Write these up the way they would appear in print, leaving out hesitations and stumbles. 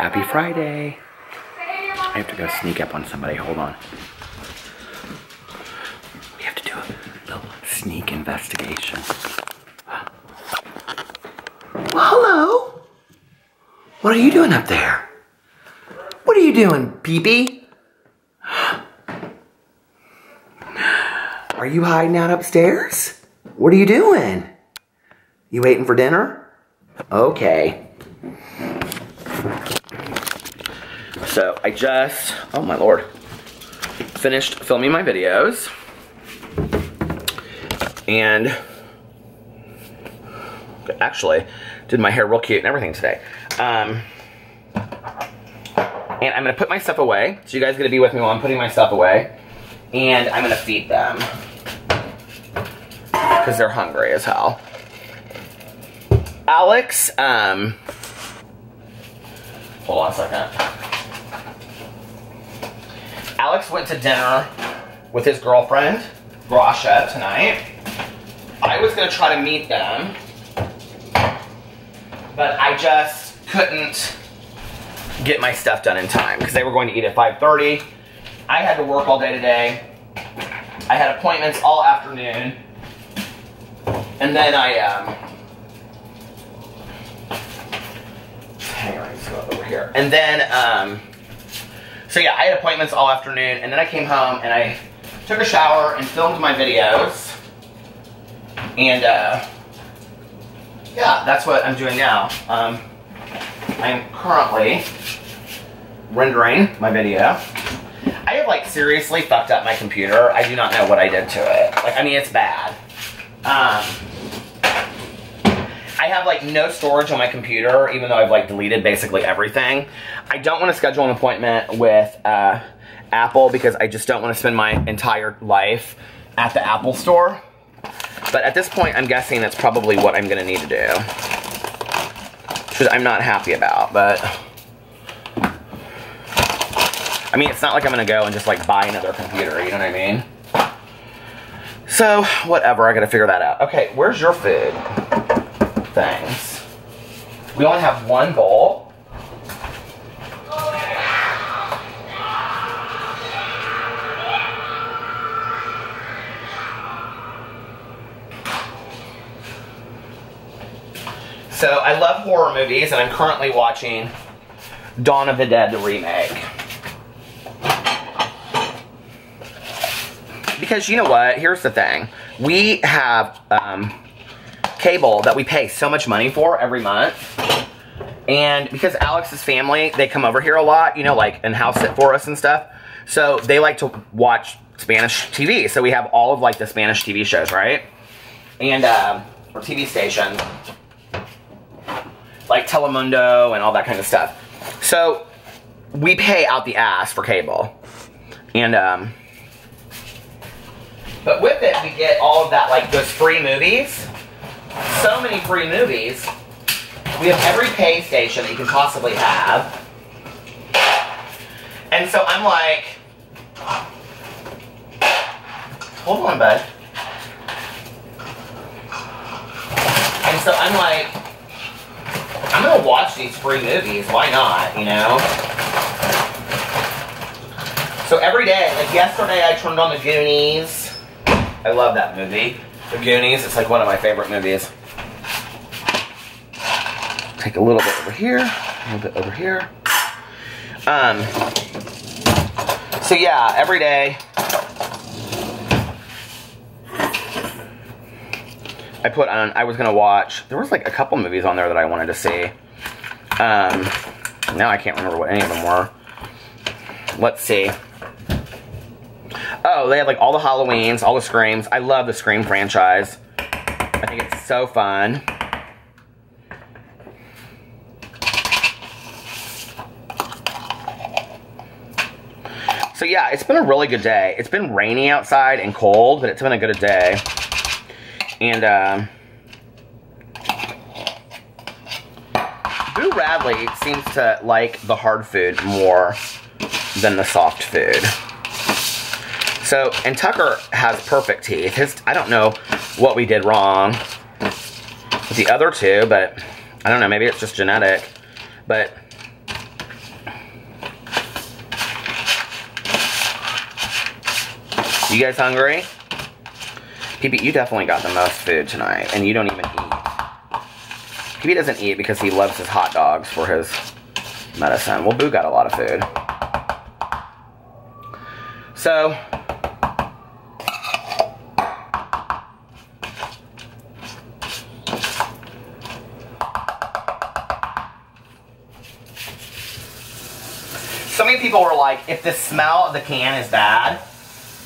Happy Friday. I have to go sneak up on somebody. Hold on. We have to do a little sneak investigation. Well, hello. What are you doing up there? What are you doing, Pee-Pee? Are you hiding out upstairs? What are you doing? You waiting for dinner? Okay. So I just, oh my Lord, finished filming my videos. And actually did my hair real cute and everything today. And I'm gonna put my stuff away. So you guys are gonna be with me while I'm putting my stuff away. And I'm gonna feed them. Because they're hungry as hell. Alex, hold on a second. Alex went to dinner with his girlfriend, Grasha, tonight. I was gonna try to meet them, but I just couldn't get my stuff done in time because they were going to eat at 5:30. I had to work all day today. I had appointments all afternoon. And then I, hang on, let's go over here. And then, so yeah, I had appointments all afternoon, and then I came home and I took a shower and filmed my videos. And, yeah, that's what I'm doing now. I'm currently rendering my video. I have, like, seriously fucked up my computer. I do not know what I did to it. Like, I mean, it's bad. I have, like, no storage on my computer, even though I've, like, deleted basically everything. I don't want to schedule an appointment with Apple because I just don't want to spend my entire life at the Apple store. But at this point, I'm guessing that's probably what I'm going to need to do. Which I'm not happy about, but I mean, it's not like I'm going to go and just, like, buy another computer, you know what I mean? So, whatever, I got to figure that out. Okay, where's your food? Things. We only have one bowl. So I love horror movies, and I'm currently watching Dawn of the Dead, the remake. Because you know what? Here's the thing. We have cable that we pay so much money for every month. And because Alex's family, they come over here a lot, you know, like, and house sit for us and stuff. So they like to watch Spanish TV. So we have all of, like, the Spanish TV shows, right? And, or TV stations. Like Telemundo and all that kind of stuff. So we pay out the ass for cable. And, but with it, we get all of that, like, those free movies. So many free movies. We have every pay station that you can possibly have. And so I'm like, hold on, bud. And so I'm like, I'm gonna watch these free movies. Why not, you know? So every day, like yesterday, I turned on The Goonies. I love that movie. The Goonies, it's like one of my favorite movies. Take a little bit over here, a little bit over here. So yeah, every day I put on, I was gonna watch, there was like a couple movies on there that I wanted to see. Now I can't remember what any of them were. Let's see. Oh, they had like all the Halloweens, all the Screams. I love the Scream franchise. I think it's so fun. So yeah, it's been a really good day. It's been rainy outside and cold, but it's been a good day. And Boo Radley seems to like the hard food more than the soft food. So, and Tucker has perfect teeth. I don't know what we did wrong with the other two, but I don't know, maybe it's just genetic. But You guys hungry? PB, you definitely got the most food tonight, and you don't even eat. PB doesn't eat because he loves his hot dogs for his medicine. Well, Boo got a lot of food. So, so many people were like, if the smell of the can is bad,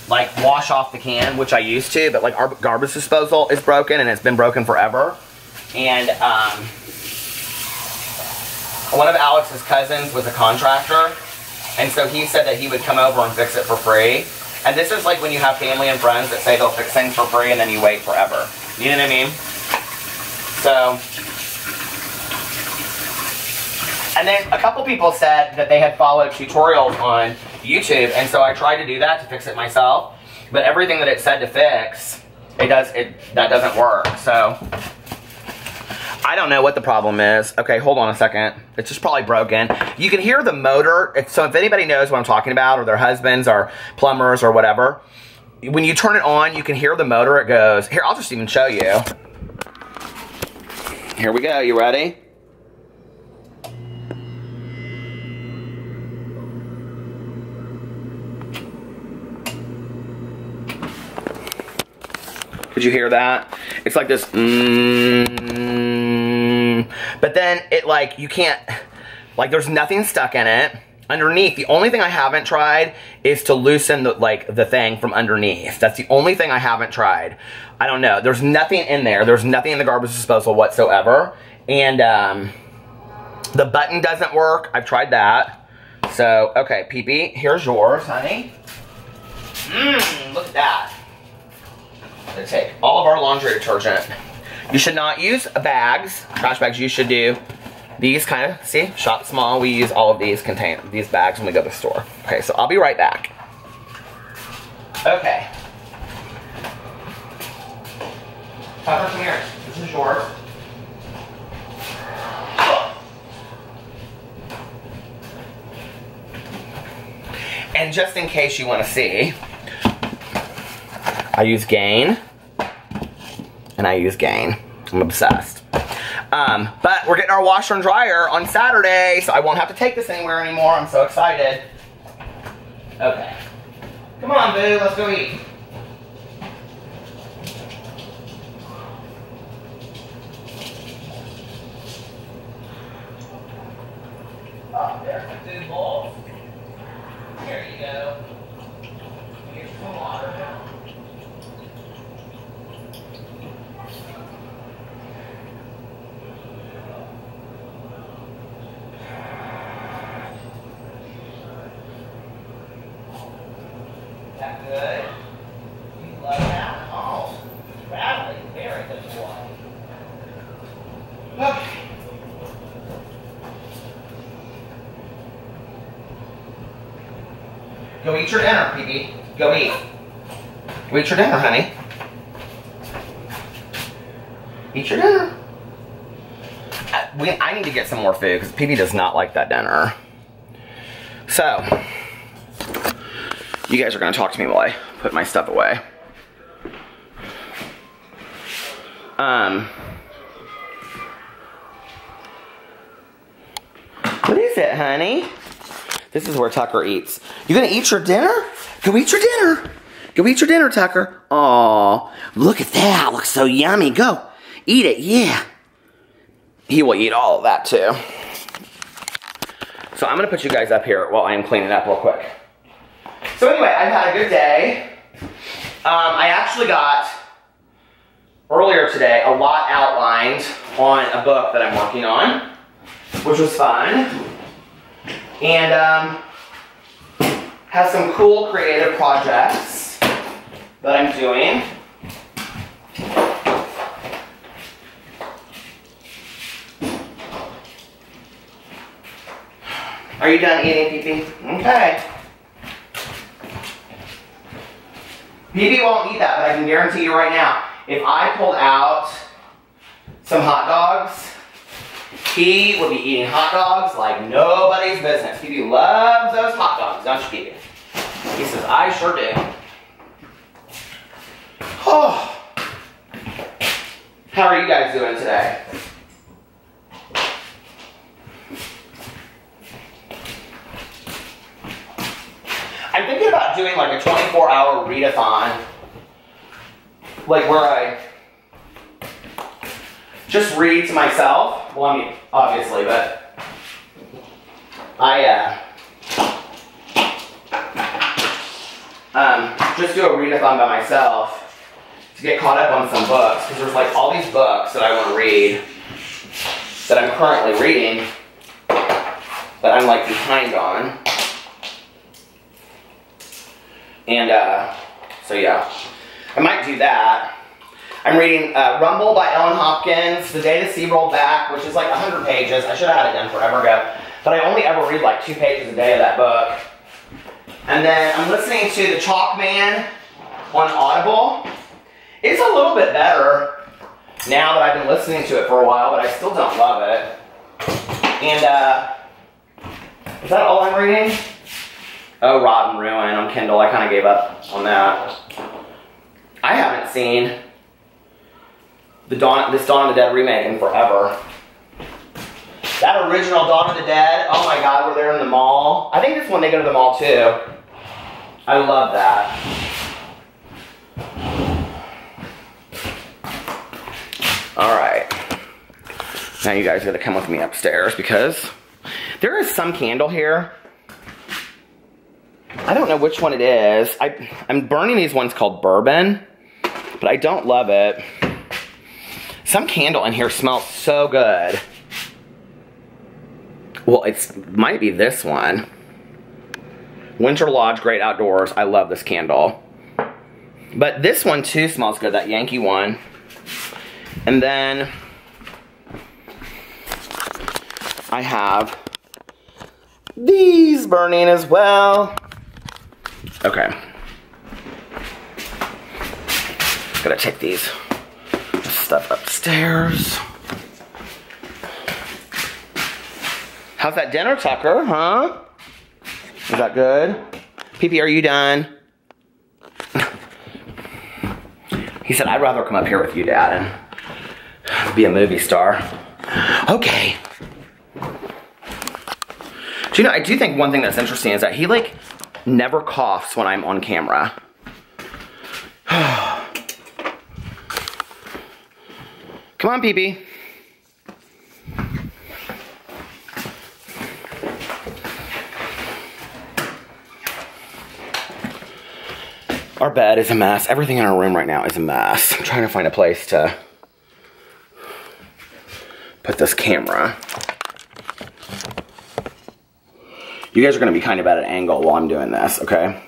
like wash off the can, which I used to, but like our garbage disposal is broken and it's been broken forever. And one of Alex's cousins was a contractor, and so he said that he would come over and fix it for free. And this is like when you have family and friends that say they'll fix things for free and then you wait forever. You know what I mean? So, and then a couple people said that they had followed tutorials on YouTube, and so I tried to do that to fix it myself. But everything that it said to fix, that doesn't work. So I don't know what the problem is. Okay, hold on a second. It's just probably broken. You can hear the motor. So if anybody knows what I'm talking about, or their husbands or plumbers or whatever, when you turn it on, you can hear the motor. It goes, here, I'll just even show you. Here we go. You ready? Did you hear that? It's like this, but then it like, you can't, like there's nothing stuck in it. Underneath, the only thing I haven't tried is to loosen the thing from underneath. That's the only thing I haven't tried. I don't know. There's nothing in there. There's nothing in the garbage disposal whatsoever. And the button doesn't work. I've tried that. So, okay, PB, here's yours, honey. Look at that. To take all of our laundry detergent. You should not use bags, trash bags. You should do these kind of, see, shop small. We use all of these bags when we go to the store. Okay, so I'll be right back. Okay. Tucker, come here. This is yours. And just in case you want to see, I use Gain, and I use Gain. I'm obsessed. But we're getting our washer and dryer on Saturday, so I won't have to take this anywhere anymore. I'm so excited. Okay. Come on, Boo, let's go eat. Oh, there's the food bowl. Here you go. Here's some water now. Good. You love that? Oh, badly. Very good boy. Okay. Go eat your dinner, PB. Go eat. Go eat your dinner, honey. Eat your dinner. I need to get some more food because PB does not like that dinner. So, you guys are going to talk to me while I put my stuff away. What is it, honey? This is where Tucker eats. You gonna eat your dinner? Go eat your dinner. Go eat your dinner, Tucker. Aw, look at that. Looks so yummy. Go. Eat it, yeah. He will eat all of that, too. So I'm gonna put you guys up here while I am cleaning up real quick. So anyway, I've had a good day. I actually got, earlier today, a lot outlined on a book that I'm working on, which was fun. And has some cool creative projects that I'm doing. Are you done eating, PP? Okay. PP won't eat that, but I can guarantee you right now, if I pulled out some hot dogs, he would be eating hot dogs like nobody's business. PP loves those hot dogs, don't you, PP? He says, I sure do. Oh. How are you guys doing today? I'm thinking about doing like a 24-hour readathon. Like where I just read to myself. Well, I mean, obviously, but I just do a readathon by myself to get caught up on some books, because there's like all these books that I want to read that I'm currently reading that I'm like behind on. And so yeah, I might do that. I'm reading Rumble by Ellen Hopkins, The Day the Sea Rolled Back, which is like 100 pages. I should have had it done forever ago, but I only ever read like 2 pages a day of that book. And then I'm listening to The Chalk Man on Audible. It's a little bit better now that I've been listening to it for a while, but I still don't love it. And is that all I'm reading? Oh, Rotten Ruin on Kindle. I kind of gave up on that. I haven't seen this Dawn of the Dead remake in forever. That original Dawn of the Dead, oh my god, where they're in the mall. I think this one they go to the mall too. I love that. Alright. Now you guys are going to come with me upstairs because there is some candle here. I don't know which one it is. I'm burning these ones called bourbon, but I don't love it. Some candle in here smells so good. Well, it might be this one. Winter Lodge Great Outdoors. I love this candle. But this one too smells good, that Yankee one. And then I have these burning as well. Okay. Gotta take these stuff upstairs. How's that dinner, Tucker, huh? Is that good? Pee-pee, are you done? He said, I'd rather come up here with you, Dad, and be a movie star. Okay. Do you know, I do think one thing that's interesting is that he, like, never coughs when I'm on camera. Come on, Pee-pee. Our bed is a mess. Everything in our room right now is a mess. I'm trying to find a place to put this camera. You guys are going to be kind of at an angle while I'm doing this, okay?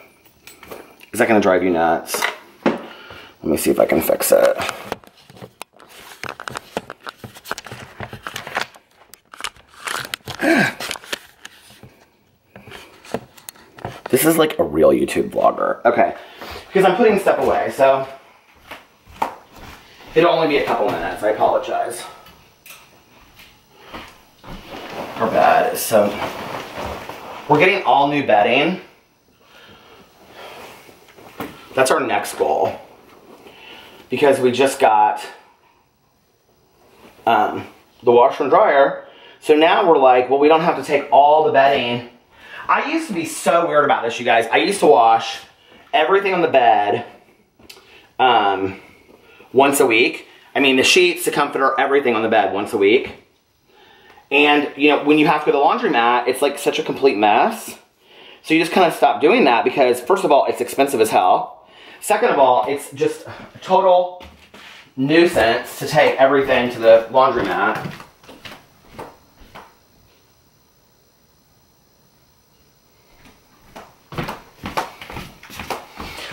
Is that going to drive you nuts? Let me see if I can fix it. This is like a real YouTube vlogger. Okay. Because I'm putting stuff away, so it'll only be a couple minutes. I apologize. Our bed is so... We're getting all new bedding. That's our next goal. Because we just got the washer and dryer. So now we're like, well, we don't have to take all the bedding. I used to be so weird about this, you guys. I used to wash everything on the bed once a week. I mean, the sheets, the comforter, everything on the bed once a week. And, you know, when you have to go to the laundromat, it's like such a complete mess. So you just kind of stop doing that because, first of all, it's expensive as hell. Second of all, it's just a total nuisance to take everything to the laundromat.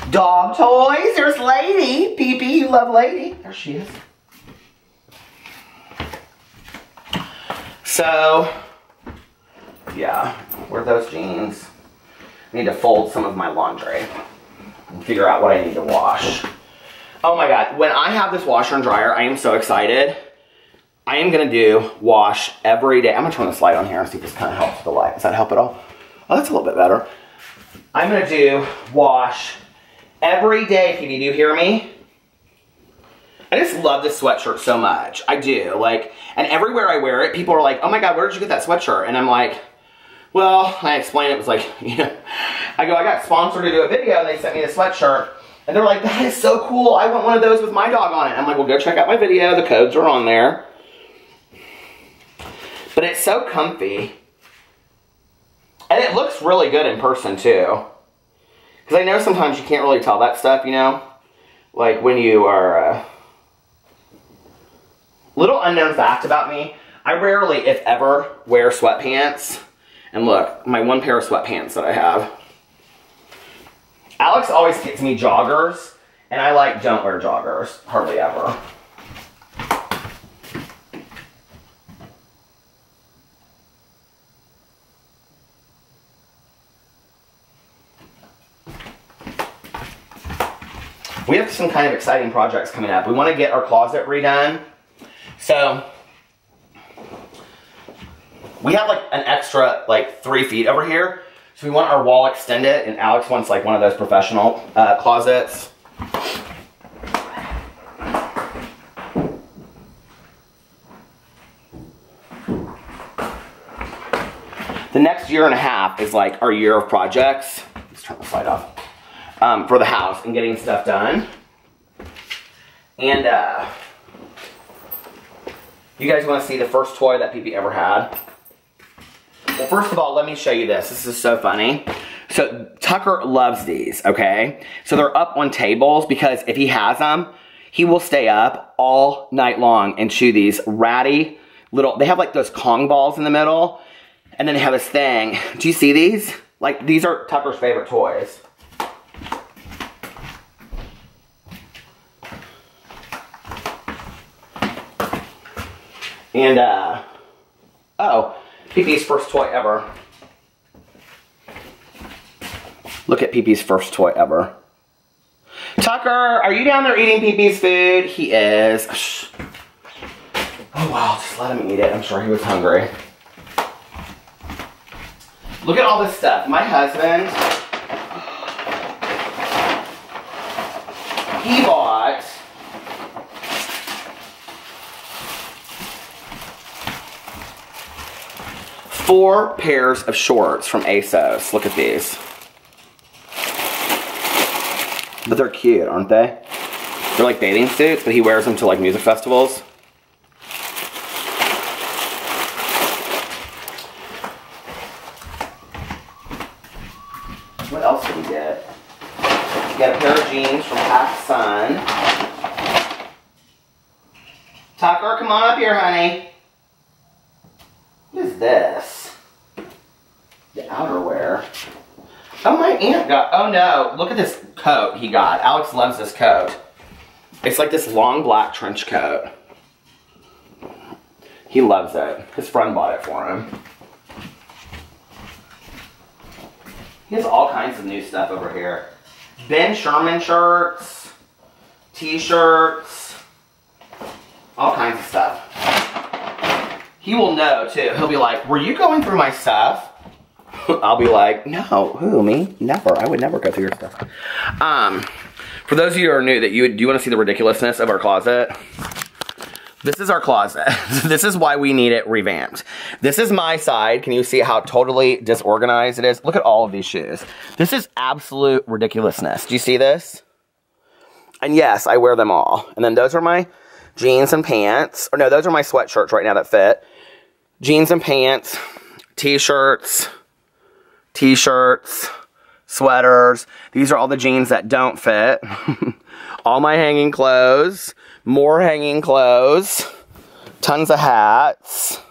Dog toys. There's Lady. Pee-pee, you love Lady. There she is. So, yeah, wear those jeans. I need to fold some of my laundry and figure out what I need to wash. Oh my God, when I have this washer and dryer, I am so excited. I am gonna do wash every day. I'm gonna turn this light on here and see if this kind of helps with the light. Does that help at all? Oh, that's a little bit better. I'm gonna do wash every day, Phoebe, do you hear me? I just love this sweatshirt so much. I do. Like, and everywhere I wear it, people are like, oh my God, where did you get that sweatshirt? And I'm like, well, I explained it was like, you know, I go, I got sponsored to do a video and they sent me the sweatshirt. And they're like, that is so cool. I want one of those with my dog on it. I'm like, well, go check out my video. The codes are on there. But it's so comfy. And it looks really good in person too. Because I know sometimes you can't really tell that stuff, you know. Like when you are... Little unknown fact about me. I rarely, if ever, wear sweatpants. And look, my one pair of sweatpants that I have. Alex always gets me joggers. And I like don't wear joggers. Hardly ever. We have some kind of exciting projects coming up. We want to get our closet redone. So, we have like an extra like 3 feet over here. So we want our wall extended, and Alex wants like one of those professional closets. The next year and a half is like our year of projects. Let's turn the light off. For the house and getting stuff done. And you guys want to see the first toy that PP ever had? Well, first of all, let me show you this. This is so funny. So Tucker loves these, okay? So they're up on tables because if he has them, he will stay up all night long and chew these ratty little, they have like those Kong balls in the middle. And then they have this thing. Do you see these? Like, these are Tucker's favorite toys. And, oh, PP's first toy ever. Look at PP's first toy ever. Tucker, are you down there eating PP's food? He is. Shh. Oh, wow, just let him eat it. I'm sure he was hungry. Look at all this stuff. My husband, he bought four pairs of shorts from ASOS. Look at these. But they're cute, aren't they? They're like bathing suits, but he wears them to like music festivals. What else did we get? We got a pair of jeans from PacSun. Tucker, come on up here, honey. What is this? The outerwear. Oh, my aunt got, oh no, look at this coat he got. Alex loves this coat. It's like this long black trench coat. He loves it. His friend bought it for him. He has all kinds of new stuff over here. Ben Sherman shirts, t-shirts, all kinds of stuff. He will know too. He'll be like, were you going through my stuff? I'll be like, no, who, me? Never. I would never go through your stuff. For those of you who are new, do you want to see the ridiculousness of our closet? This is our closet. This is why we need it revamped. This is my side. Can you see how totally disorganized it is? Look at all of these shoes. This is absolute ridiculousness. Do you see this? And yes, I wear them all. And then those are my jeans and pants. Or no, those are my sweatshirts right now that fit. Jeans and pants, t-shirts, sweaters. These are all the jeans that don't fit. All my hanging clothes, more hanging clothes, tons of hats,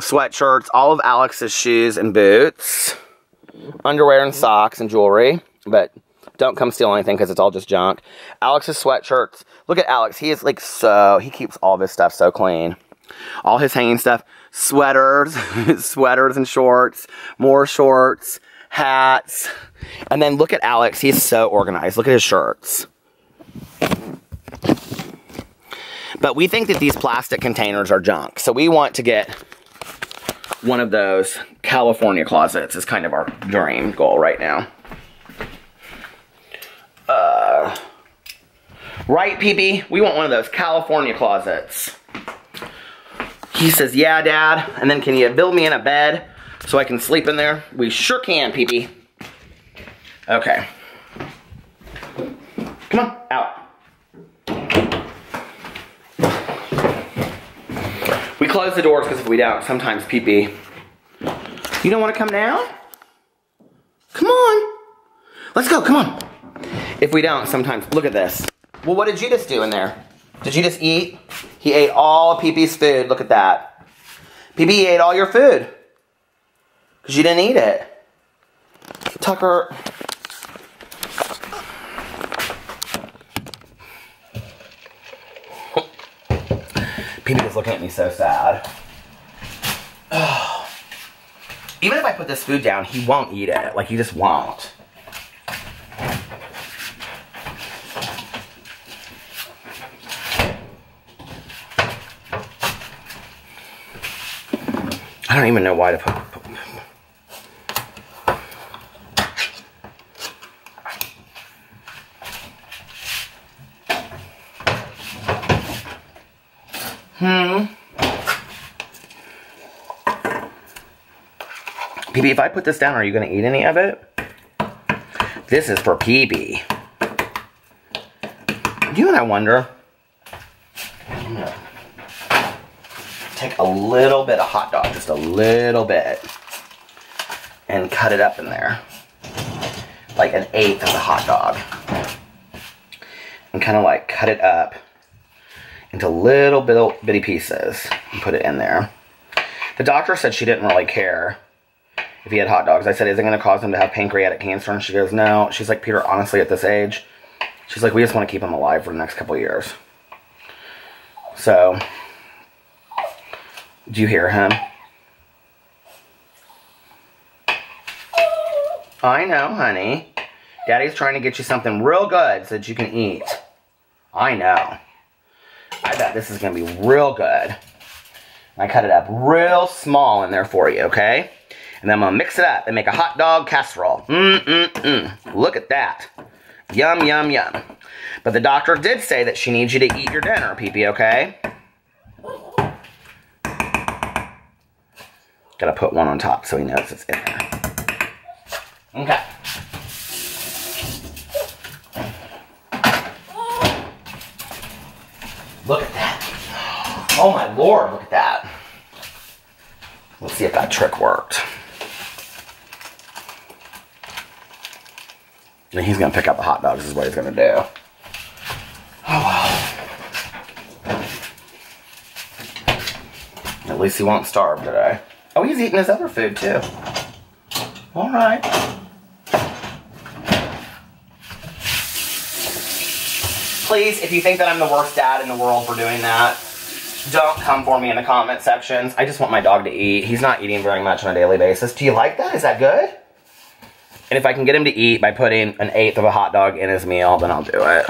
sweatshirts, all of Alex's shoes and boots, underwear and socks and jewelry, but don't come steal anything because it's all just junk. Alex's sweatshirts. Look at Alex. He is like he keeps all of his stuff so clean. All his hanging stuff, sweaters, sweaters and shorts, more shorts, hats. And then look at Alex. He's so organized. Look at his shirts. But we think that these plastic containers are junk. So we want to get one of those California closets. Is kind of our dream goal right now. Right, Pee-Pee? We want one of those California closets. He says, yeah, Dad. And then can you build me in a bed so I can sleep in there? We sure can, Pee-Pee. Okay. Come on, out. We close the doors because if we don't, sometimes Pee-Pee. You don't want to come down? Come on. Let's go, come on. If we don't, sometimes, look at this. Well, what did you just do in there? Did you just eat? He ate all of Pee-Pee's food. Look at that. Pee-Pee ate all your food. Because you didn't eat it. Tucker. Pee-Pee is looking at me so sad. Oh. Even if I put this food down, he won't eat it. Like, he just won't. I don't even know why to put Pee-Pee, if I put this down, are you going to eat any of it? This is for Pee-Pee. You and I wonder. I'm going to take a little bit of hot dog, just a little bit, and cut it up in there. Like 1/8 of the hot dog. And kind of like cut it up into little bitty pieces and put it in there. The doctor said she didn't really care if he had hot dogs. I said, is it going to cause him to have pancreatic cancer? And she goes, no. She's like, Peter, honestly, at this age, she's like, we just want to keep him alive for the next couple of years. So, do you hear him? I know, honey. Daddy's trying to get you something real good so that you can eat. I know. I bet this is going to be real good. I cut it up real small in there for you, okay? And then I'm going to mix it up and make a hot dog casserole. Look at that. Yum, yum, yum. But the doctor did say that she needs you to eat your dinner, Pee-Pee, okay? Gotta put one on top so he knows it's in there. Okay. Look at that. Oh my Lord, look at that. Let's see if that trick worked. And he's gonna pick up the hot dogs, is what he's gonna do. Oh well. At least he won't starve today. Oh, he's eating his other food too. All right. Please, if you think that I'm the worst dad in the world for doing that, don't come for me in the comment sections. I just want my dog to eat. He's not eating very much on a daily basis. Do you like that? Is that good? And if I can get him to eat by putting 1/8 of a hot dog in his meal, then I'll do it.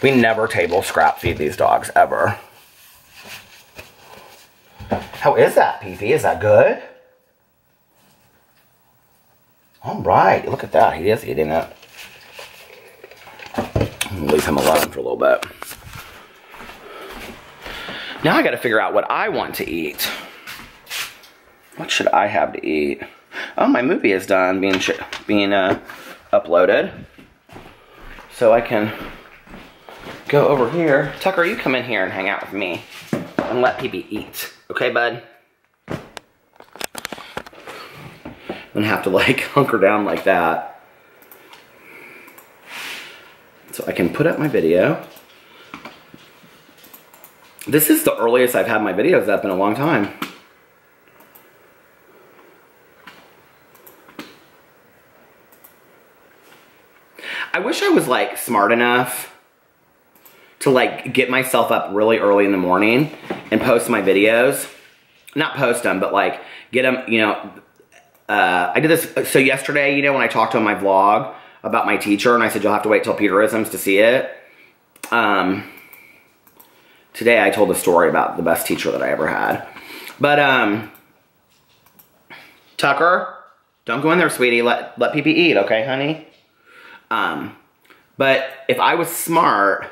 We never table scrap feed these dogs, ever. How is that, Pee-Pee? Is that good? All right, look at that. He is eating it. I'm gonna leave him alone for a little bit. Now I gotta figure out what I want to eat. What should I have to eat? Oh, my movie is done being uploaded. So I can go over here. Tucker, you come in here and hang out with me. And let Pee-Pee eat. Okay, bud? And have to like hunker down like that. So I can put up my video. This is the earliest I've had my videos up in a long time. I wish I was like smart enough to like get myself up really early in the morning and post my videos. Not post them, but like get them, you know. I did this, so yesterday, you know, when I talked on my vlog about my teacher and I said you'll have to wait till Peterisms to see it. Today I told a story about the best teacher that I ever had. But, Tucker, don't go in there, sweetie. Let Pee-Pee eat, okay, honey? But if I was smart,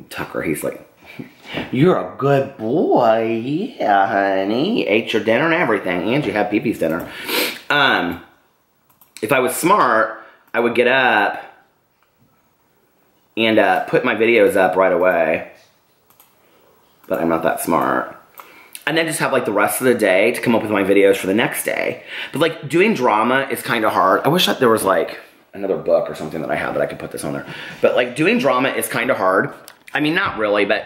Tucker, he's like, you're a good boy. Yeah, honey. Ate your dinner and everything. And you had Pee-Pee's dinner. If I was smart, I would get up and put my videos up right away. But I'm not that smart. And then just have like the rest of the day to come up with my videos for the next day. But like doing drama is kind of hard. I wish that there was like another book or something that I have that I could put this on there. But like doing drama is kind of hard. I mean, not really, but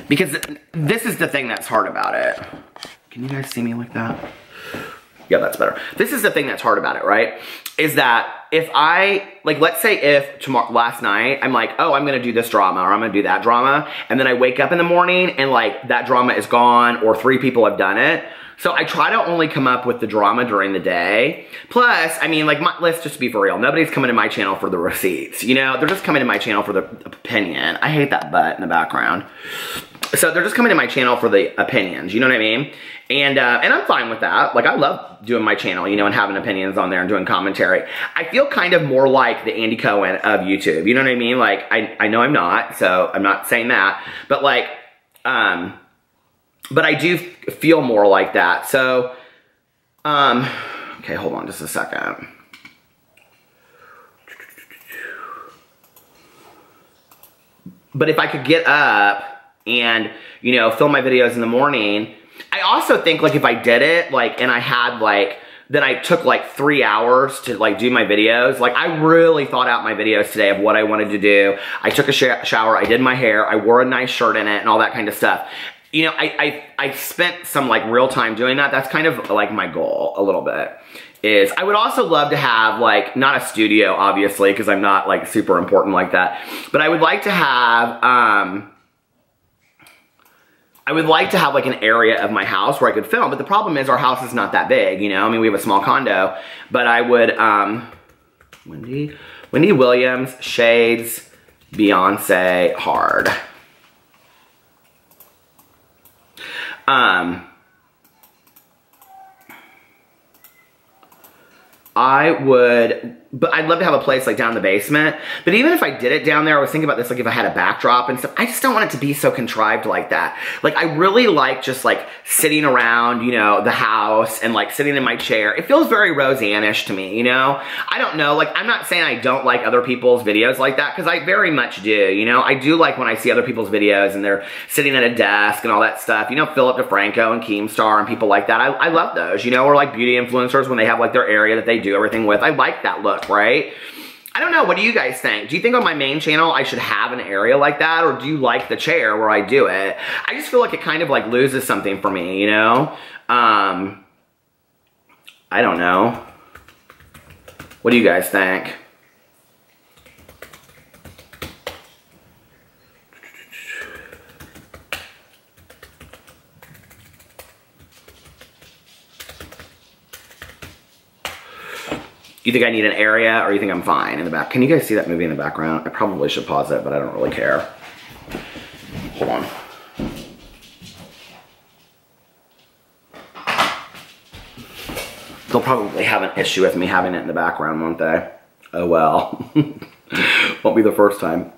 because this is the thing that's hard about it. Can you guys see me like that? Yeah, that's better. This is the thing that's hard about it, right? Is that if I, like, let's say if last night, I'm like, oh, I'm gonna do this drama or I'm gonna do that drama, and then I wake up in the morning and like that drama is gone or 3 people have done it. So I try to only come up with the drama during the day. Plus, I mean, like, let's just be for real. Nobody's coming to my channel for the receipts, you know? They're just coming to my channel for the opinion. I hate that butt in the background. So they're just coming to my channel for the opinions, you know what I mean? And I'm fine with that. Like, I love doing my channel, you know, and having opinions on there and doing commentary. I feel kind of more like the Andy Cohen of YouTube, you know what I mean? Like, I know I'm not, so I'm not saying that. But like, but I do feel more like that. So, okay, hold on just a second. But if I could get up and, you know, film my videos in the morning, I also think like if I did it, like, and I had like, then I took like 3 hours to like do my videos. Like I really thought out my videos today of what I wanted to do. I took a shower, I did my hair, I wore a nice shirt in it and all that kind of stuff. You know, I spent some like real time doing that. That's kind of like my goal a little bit. Is I would also love to have like, not a studio obviously, because I'm not like super important like that. But I would like to have, like an area of my house where I could film. But the problem is our house is not that big, you know? I mean, we have a small condo. But I would, Wendy Williams, Shades, Beyonce, Hard. I would, but I'd love to have a place like down in the basement. But even if I did it down there, I was thinking about this, like if I had a backdrop and stuff, I just don't want it to be so contrived like that. Like I really like just like sitting around, you know, the house and like sitting in my chair. It feels very Roseanne-ish to me, you know? I don't know, like I'm not saying I don't like other people's videos like that, because I very much do, you know? I do like when I see other people's videos and they're sitting at a desk and all that stuff. You know, Philip DeFranco and Keemstar and people like that. I love those, you know? Or like beauty influencers when they have like their area that they do everything with. I like that look, right? I don't know, what do you guys think? Do you think on my main channel I should have an area like that, or do you like the chair where I do it? I just feel like it kind of like loses something for me, you know? I don't know. What do you guys think? You think I need an area, or you think I'm fine in the back? Can you guys see that movie in the background? I probably should pause it, but I don't really care. Hold on. They'll probably have an issue with me having it in the background, won't they? Oh well. Won't be the first time.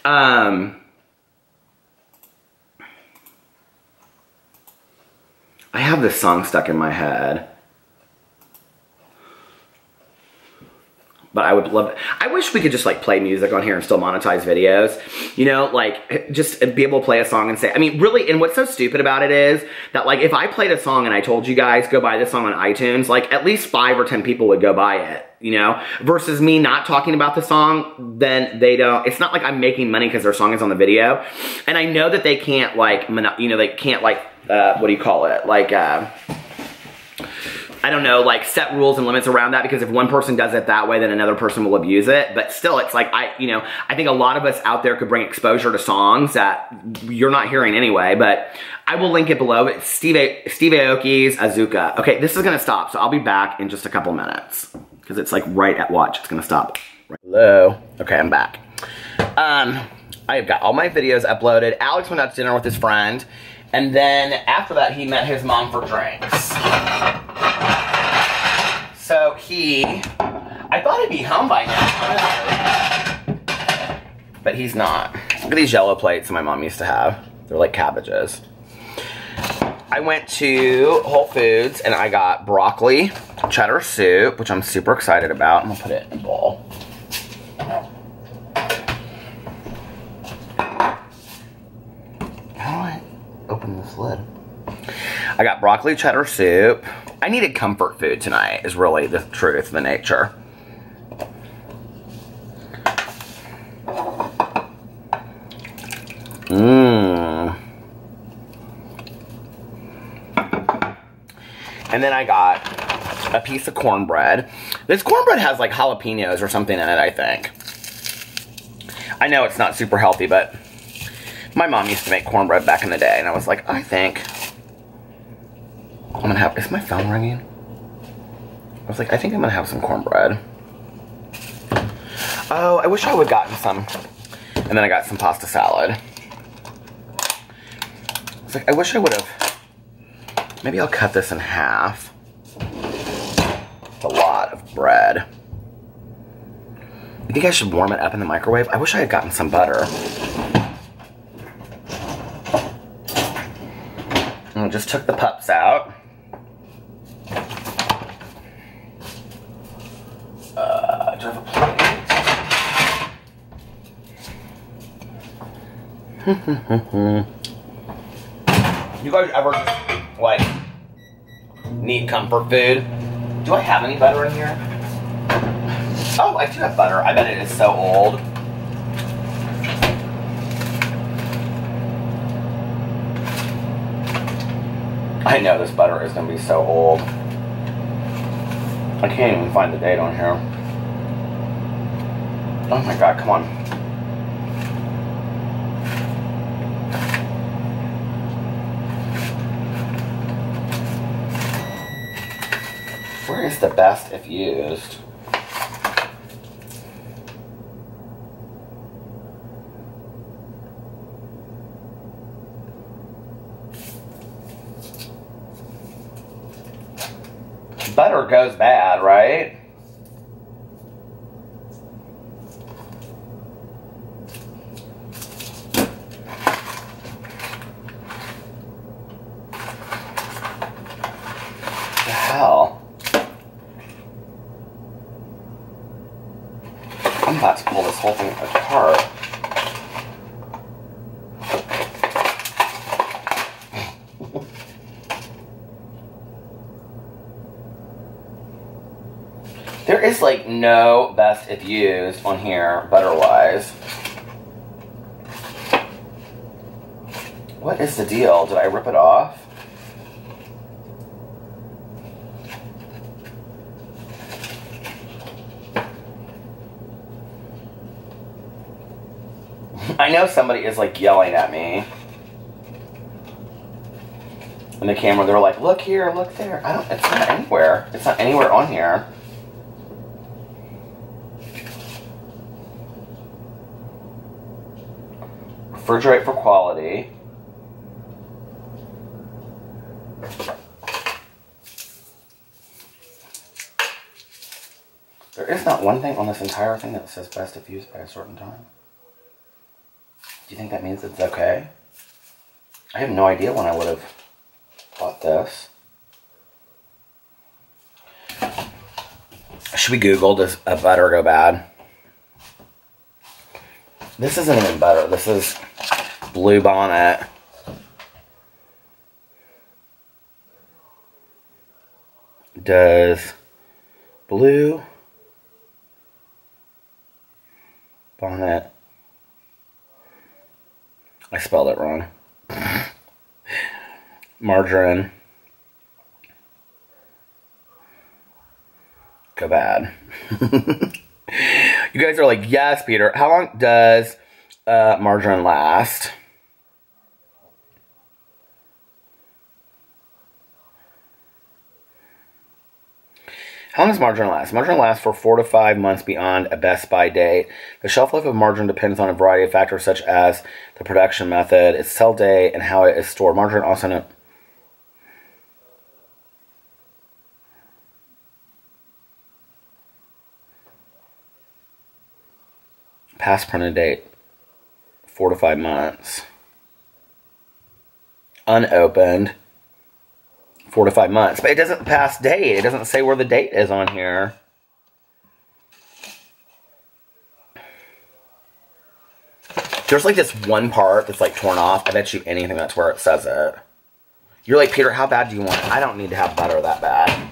I have this song stuck in my head. But I would love, I wish we could just like play music on here and still monetize videos, you know, like just be able to play a song and say, I mean, really, and what's so stupid about it is that like, if I played a song and I told you guys, go buy this song on iTunes, like at least 5 or 10 people would go buy it, you know, versus me not talking about the song, then they don't, it's not like I'm making money because their song is on the video. And I know that they can't like, you know, they can't like, what do you call it? Like, I don't know, like set rules and limits around that, because if one person does it that way, then another person will abuse it. But still, it's like, you know, I think a lot of us out there could bring exposure to songs that you're not hearing anyway, but I will link it below. It's Steve Aoki's Azuka. Okay, this is gonna stop, so I'll be back in just a couple minutes, because it's like right at watch, it's gonna stop. Hello, okay, I'm back. I've got all my videos uploaded. Alex went out to dinner with his friend, and then after that, he met his mom for drinks. So I thought he'd be home by now, honestly. But he's not. Look at these yellow plates my mom used to have. They're like cabbages. I went to Whole Foods and I got broccoli cheddar soup, which I'm super excited about. I'm gonna put it in a bowl. How do I open this lid? I got broccoli cheddar soup. I needed comfort food tonight, is really the truth, the nature. Mmm. And then I got a piece of cornbread. This cornbread has like jalapenos or something in it, I think. I know it's not super healthy, but my mom used to make cornbread back in the day, and I was like, I think I'm gonna have, is my phone ringing? I was like, I think I'm gonna have some cornbread. Oh, I wish I would have gotten some. And then I got some pasta salad. I was like, I wish I would have. Maybe I'll cut this in half. It's a lot of bread. You think I should warm it up in the microwave? I wish I had gotten some butter. And I just took the pups out. Do I have a plate? You guys ever, like, need comfort food? Do I have any butter in here? Oh, I do have butter. I bet it is so old. I know this butter is going to be so old. I can't even find the date on here. Oh my god, come on. Where is the best if used? Butter goes bad, right? What the hell? I'm about to pull this whole thing apart. There is like no best if used on here, butter-wise. What is the deal? Did I rip it off? I know somebody is like yelling at me. In the camera, they're like, look here, look there. It's not anywhere. It's not anywhere on here. Refrigerate for quality. There is not one thing on this entire thing that says best if used by a certain time. Do you think that means it's okay? I have no idea when I would have bought this. Should we Google, does a butter go bad? This isn't even butter. This is Blue Bonnet. Does Blue Bonnet, I spelled it wrong, margarine go bad? You guys are like, yes, Peter. How long does margarine last? How long does margarine last? Margarine lasts for 4 to 5 months beyond a best by date. The shelf life of margarine depends on a variety of factors such as the production method, its sell date, and how it is stored. Margarine also known. Past printed date, 4 to 5 months. Unopened. 4 to 5 months. But it doesn't pass date. It doesn't say where the date is on here. There's like this one part that's like torn off. I bet you anything that's where it says it. You're like, Peter, how bad do you want it? I don't need to have butter that bad.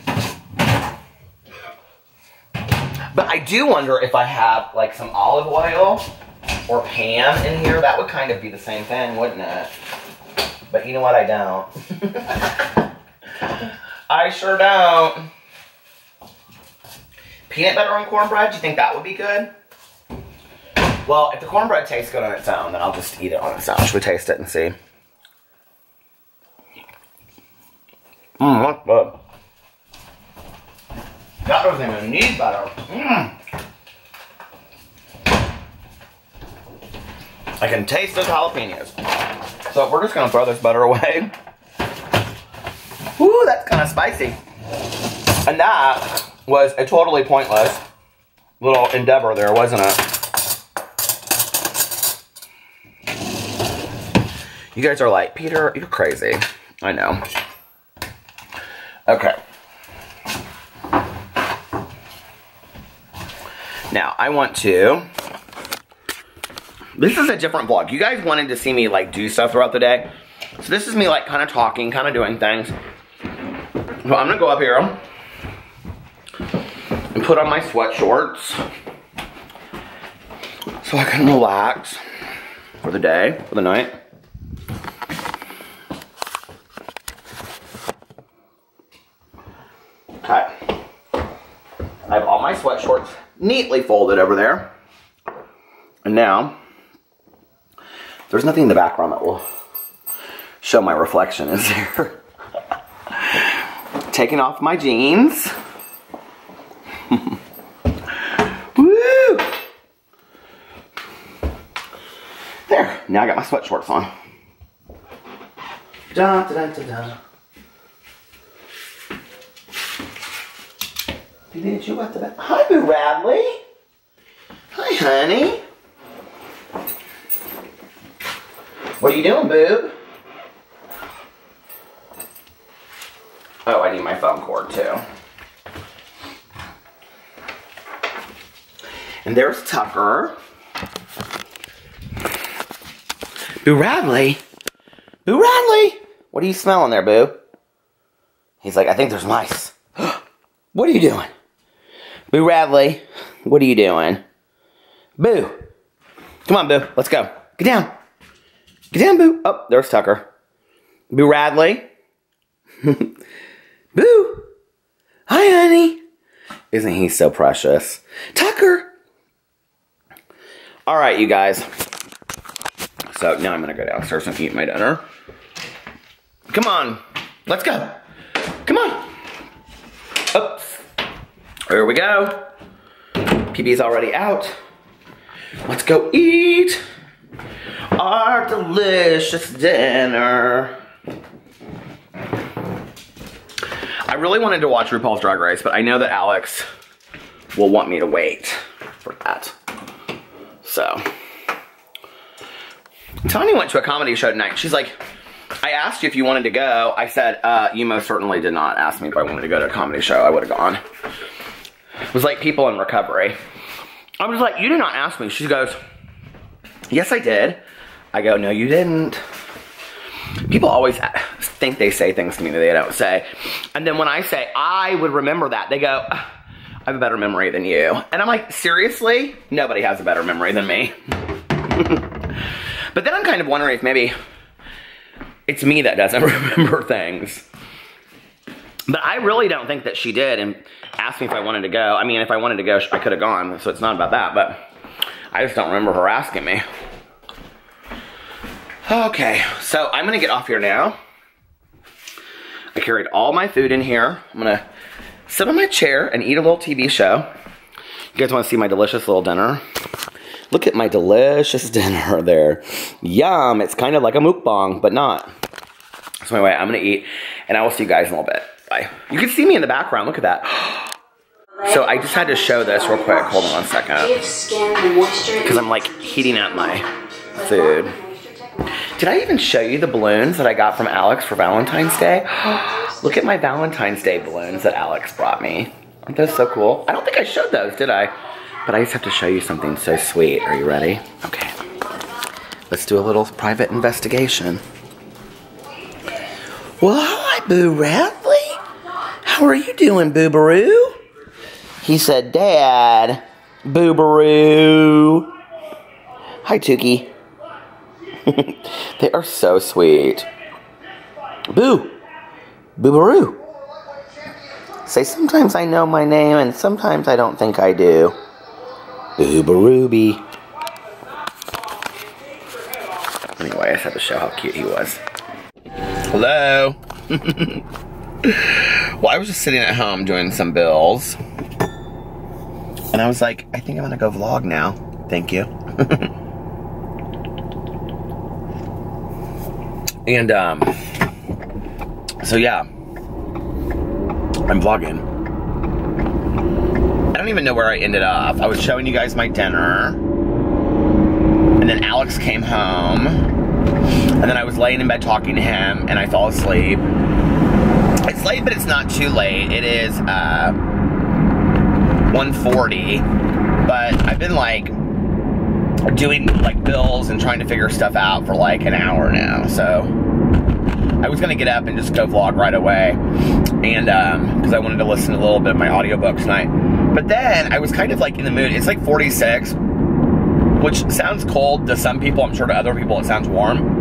But I do wonder if I have like some olive oil or Pam in here. That would kind of be the same thing, wouldn't it? But you know what? I don't. I sure don't. Peanut butter on cornbread? Do you think that would be good? Well, if the cornbread tastes good on its own, then I'll just eat it on its own. Should we taste it and see? That's good. That doesn't even need butter. I can taste those jalapenos. So we're just gonna throw this butter away. Woo, that's kind of spicy. And that was a totally pointless little endeavor there, wasn't it? You guys are like, Peter, you're crazy. I know. Okay. Now, I want to... This is a different vlog. You guys wanted to see me, like, do stuff throughout the day. So this is me, like, kind of talking, kind of doing things. So I'm going to go up here and put on my sweat shorts so I can relax for the day, for the night. Okay. I have all my sweat shorts neatly folded over there. And now, there's nothing in the background that will show my reflection, is there? Taking off my jeans. Woo! There, now I got my sweat shorts on. Da, da, da, da, da. Did you wet the bed? Hi, Boo Radley. Hi, honey. What are you doing, Boob? Oh, I need my phone cord, too. And there's Tucker. Boo Radley? Boo Radley? What are you smelling there, Boo? He's like, I think there's mice. What are you doing? Boo Radley, what are you doing? Boo. Come on, Boo. Let's go. Get down. Get down, Boo. Oh, there's Tucker. Boo Radley. Boo. Hi, honey. Isn't he so precious? Tucker. All right, you guys. So now I'm going to go downstairs and eat my dinner. Come on. Let's go. Come on. Oops. Here we go. PB's already out. Let's go eat our delicious dinner. I really wanted to watch RuPaul's Drag Race, but I know that Alex will want me to wait for that. So, Tanya went to a comedy show tonight. She's like, I asked you if you wanted to go. I said, you most certainly did not ask me if I wanted to go to a comedy show. I would have gone. It was like people in recovery. I was like, you did not ask me. She goes, yes, I did. I go, no, you didn't. People always think they say things to me that they don't say. And then when I say, I would remember that, they go, I have a better memory than you. And I'm like, seriously? Nobody has a better memory than me. But then I'm kind of wondering if maybe it's me that doesn't remember things. But I really don't think that she did and asked me if I wanted to go. I mean, if I wanted to go, I could have gone, so it's not about that, but I just don't remember her asking me. Okay, so I'm gonna get off here now. I carried all my food in here. I'm gonna sit on my chair and eat a little TV show. You guys wanna see my delicious little dinner? Look at my delicious dinner there. Yum, it's kind of like a mukbang, but not. So anyway, I'm gonna eat, and I will see you guys in a little bit. Bye. You can see me in the background, look at that. So I just had to show this real quick, hold on one second. Because I'm like heating up my food. Did I even show you the balloons that I got from Alex for Valentine's Day? Look at my Valentine's Day balloons that Alex brought me. Aren't those so cool? I don't think I showed those, did I? But I just have to show you something so sweet. Are you ready? Okay. Let's do a little private investigation. Well, hi, Boo Radley. How are you doing, Boobaroo? He said, Dad, Boobaroo. Hi, Tukey. They are so sweet. Boo. Boobaroo. Say, sometimes I know my name and sometimes I don't think I do. Boobarooby. Anyway, I just had to show how cute he was. Hello. Well, I was just sitting at home doing some bills. And I was like, I think I'm gonna go vlog now. Thank you. And, so yeah. I'm vlogging. I don't even know where I ended up. I was showing you guys my dinner. And then Alex came home. And then I was laying in bed talking to him, and I fell asleep. It's late, but it's not too late. It is, 1:40. But I've been, like, doing, like, bills and trying to figure stuff out for, like, an hour now. So I was gonna get up and just go vlog right away. And, because I wanted to listen to a little bit of my audiobook tonight. But then I was kind of, like, in the mood. It's, like, 46. Which sounds cold to some people. I'm sure to other people it sounds warm.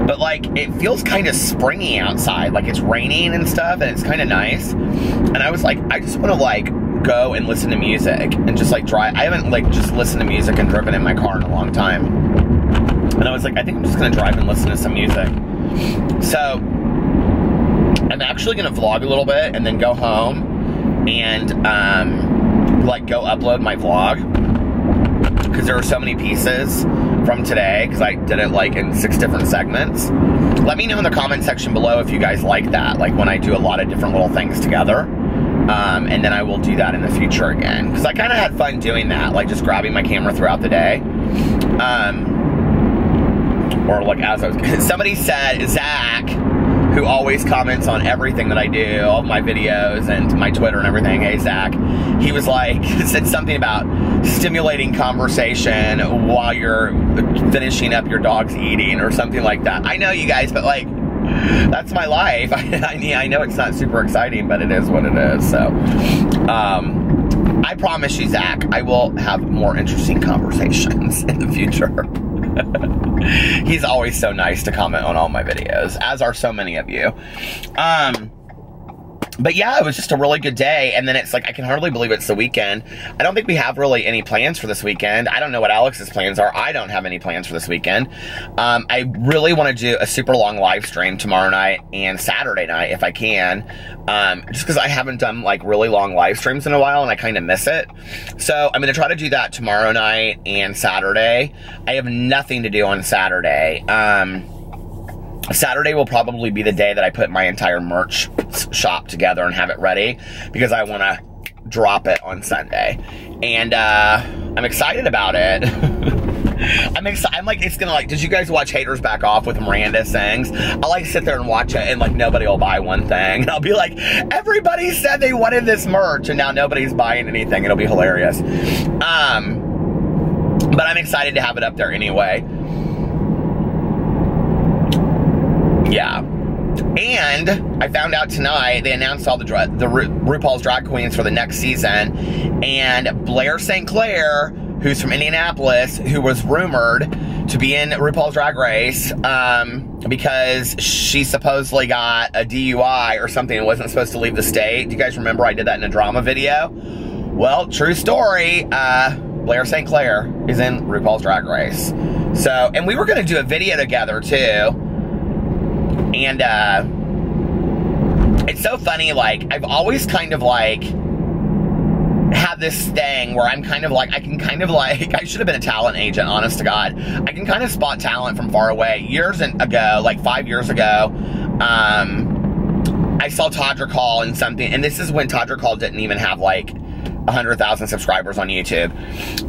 But, like, it feels kind of springy outside. Like, it's raining and stuff, and it's kind of nice. And I was like, I just want to, like, go and listen to music. And just, like, drive. I haven't, like, just listened to music and driven in my car in a long time. And I was like, I think I'm just going to drive and listen to some music. So, I'm actually going to vlog a little bit and then go home and, like, go upload my vlog. Because there are so many pieces from today, because I did it like in 6 different segments. Let me know in the comment section below if you guys like that, like when I do a lot of different little things together. And then I will do that in the future again. Because I kind of had fun doing that, like just grabbing my camera throughout the day. Or like as I was, somebody said, Zach, who always comments on everything that I do, all my videos and my Twitter and everything. Hey, Zach. He was like, said something about stimulating conversation while you're finishing up your dog's eating or something like that. I know you guys, but like, that's my life. I know it's not super exciting, but it is what it is. So, I promise you, Zach, I will have more interesting conversations in the future. He's always so nice to comment on all my videos, as are so many of you. But yeah, it was just a really good day, and then it's like, I can hardly believe it's the weekend. I don't think we have really any plans for this weekend. I don't know what Alex's plans are. I don't have any plans for this weekend. I really want to do a super long live stream tomorrow night and Saturday night if I can. Just because I haven't done like really long live streams in a while and I kind of miss it. So I'm going to try to do that tomorrow night and Saturday. I have nothing to do on Saturday. Saturday will probably be the day that I put my entire merch shop together and have it ready, because I want to drop it on Sunday. And I'm excited about it. I'm excited. I'm like, it's gonna like, did you guys watch Haters Back Off with Miranda Sings? I'll like sit there and watch it, and like nobody will buy one thing. And I'll be like, everybody said they wanted this merch and now nobody's buying anything. It'll be hilarious. But I'm excited to have it up there anyway. Yeah. And I found out tonight they announced all the RuPaul's drag queens for the next season, and Blair St. Clair, who's from Indianapolis, who was rumored to be in RuPaul's Drag Race because she supposedly got a DUI or something and wasn't supposed to leave the state. Do you guys remember I did that in a drama video? Well, true story. Blair St. Clair is in RuPaul's Drag Race. So, and we were going to do a video together too. And, it's so funny, like, I've always kind of, like, had this thing where I'm kind of, like, I can kind of, like, I should have been a talent agent, honest to God. I can kind of spot talent from far away. Years ago, like 5 years ago, I saw Todrick Hall in something, and this is when Todrick Hall didn't even have, like, 100,000 subscribers on YouTube.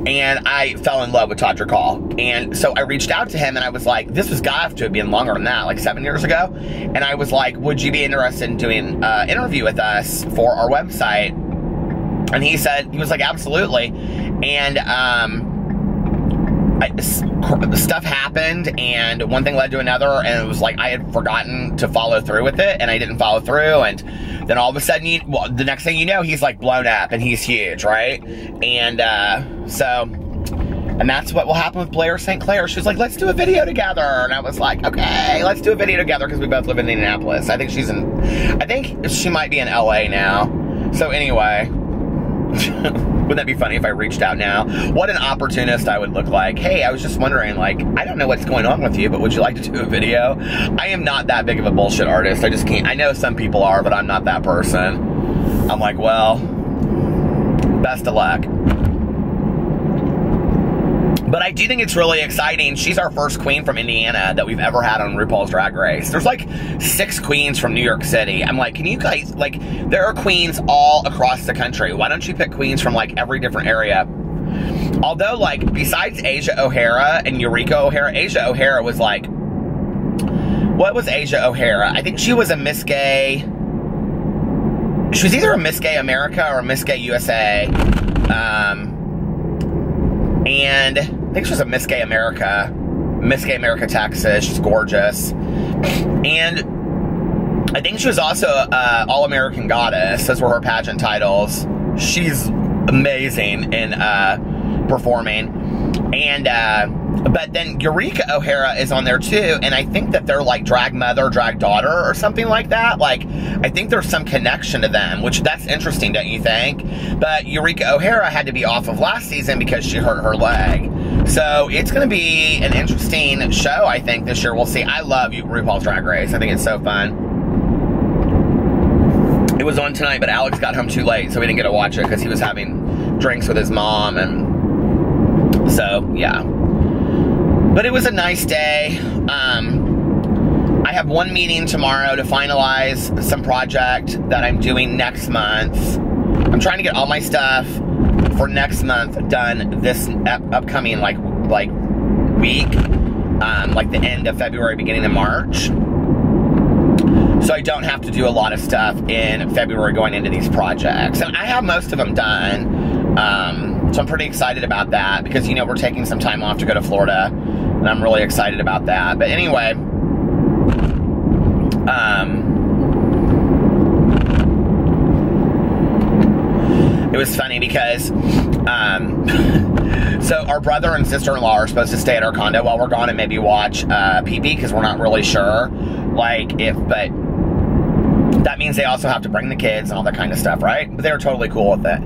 And I fell in love with Todrick Hall. And so I reached out to him and I was like, this was got to have been longer than that, like 7 years ago. And I was like, would you be interested in doing an interview with us for our website? And he said, he was like, absolutely. And stuff happened, and one thing led to another, and it was like I had forgotten to follow through with it, and I didn't follow through, and then all of a sudden, the next thing you know, he's like blown up, and he's huge, right? And and that's what will happen with Blair St. Clair. She was like, let's do a video together, and I was like, okay, let's do a video together, because we both live in Indianapolis. I think she might be in LA now. So anyway, wouldn't that be funny if I reached out now? What an opportunist I would look like. Hey, I was just wondering, like, I don't know what's going on with you, but would you like to do a video? I am not that big of a bullshit artist. I just can't. I know some people are, but I'm not that person. I'm like, well, best of luck. But I do think it's really exciting. She's our first queen from Indiana that we've ever had on RuPaul's Drag Race. There's like 6 queens from New York City. I'm like, can you guys, like, there are queens all across the country. Why don't you pick queens from like every different area? Although, like, besides Asia O'Hara and Eureka O'Hara, Asia O'Hara was like, what was Asia O'Hara? I think she was a Miss Gay. She was either a Miss Gay America or a Miss Gay USA. And I think she was a Miss Gay America, Texas. She's gorgeous. And I think she was also All-American Goddess. Those were her pageant titles. She's amazing in performing. And but then Eureka O'Hara is on there too, and I think that they're like drag mother, drag daughter, or something like that. Like, I think there's some connection to them, which that's interesting, don't you think? But Eureka O'Hara had to be off of last season because she hurt her leg. So it's going to be an interesting show, I think, this year. We'll see. I love RuPaul's Drag Race. I think it's so fun. It was on tonight, but Alex got home too late, so we didn't get to watch it because he was having drinks with his mom, and so, yeah. But it was a nice day. I have one meeting tomorrow to finalize some project that I'm doing next month. I'm trying to get all my stuff for next month done this upcoming like week, like the end of February, beginning of March. So I don't have to do a lot of stuff in February going into these projects. And I have most of them done. So I'm pretty excited about that because, you know, we're taking some time off to go to Florida, and I'm really excited about that. But anyway, it was funny because, so our brother and sister-in-law are supposed to stay at our condo while we're gone and maybe watch PP because we're not really sure, like, but that means they also have to bring the kids and all that kind of stuff, right? But they were totally cool with it.